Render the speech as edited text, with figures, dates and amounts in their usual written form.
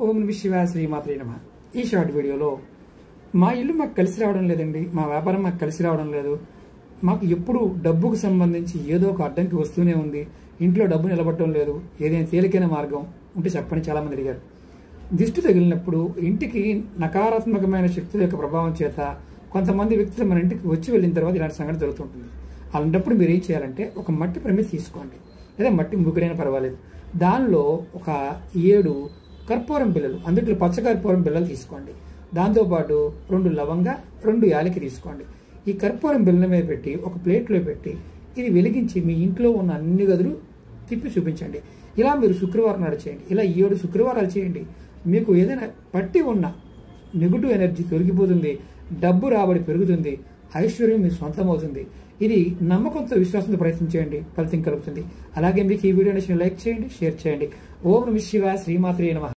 ఓం నమః శివాయ శ్రీమాత్రే నమః. ఈ షార్ట్ వీడియోలో మా ఇల్లు మాకు కలిసి రావడం లేదండి, మా వ్యాపారం మాకు కలిసి రావడం లేదు, మాకు ఎప్పుడు డబ్బుకు సంబంధించి ఏదో ఒక అడ్డంకి వస్తూనే ఉంది, ఇంట్లో డబ్బు నిలబడటం లేదు, ఏదైనా తేలికైన మార్గం ఉంటే చెప్పని చాలామంది అడిగారు. దిష్టి తగిలినప్పుడు ఇంటికి నకారాత్మకమైన శక్తుల యొక్క ప్రభావం చేత కొంతమంది వ్యక్తులు మన ఇంటికి వచ్చి వెళ్ళిన తర్వాత ఇలాంటి సంఘటన జరుగుతుంటుంది. అలాంటప్పుడు మీరు ఏం చేయాలంటే ఒక మట్టి ప్రమిద తీసుకోండి, లేదా మట్టి ముగ్గురైనా పర్వాలేదు. దానిలో ఒక 7 కర్పూరం బిళ్ళలు, అందుట్లో పచ్చ కర్పూరం బిళ్ళలు తీసుకోండి. దాంతోపాటు 2 లవంగ, 2 యాలకి తీసుకోండి. ఈ కర్పూరం బిళ్ళల మీద పెట్టి ఒక ప్లేట్లో పెట్టి ఇది వెలిగించి మీ ఇంట్లో ఉన్న అన్ని గదులు తిప్పి చూపించండి. ఇలా మీరు శుక్రవారం నాడు చేయండి. ఇలా 7 శుక్రవారాలు చేయండి. మీకు ఏదైనా పట్టి ఉన్న నెగిటివ్ ఎనర్జీ తొలగిపోతుంది, డబ్బు రాబడి పెరుగుతుంది, ఐశ్వర్యం మీ సొంతం అవుతుంది. ఇది నమ్మకంతో విశ్వాసంతో ప్రయత్నించండి, ఫలితం కలుగుతుంది. అలాగే మీకు ఈ వీడియో నచ్చిన లైక్ చేయండి, షేర్ చేయండి. ఓం నమః శివాయ శ్రీమాత్రే నమః.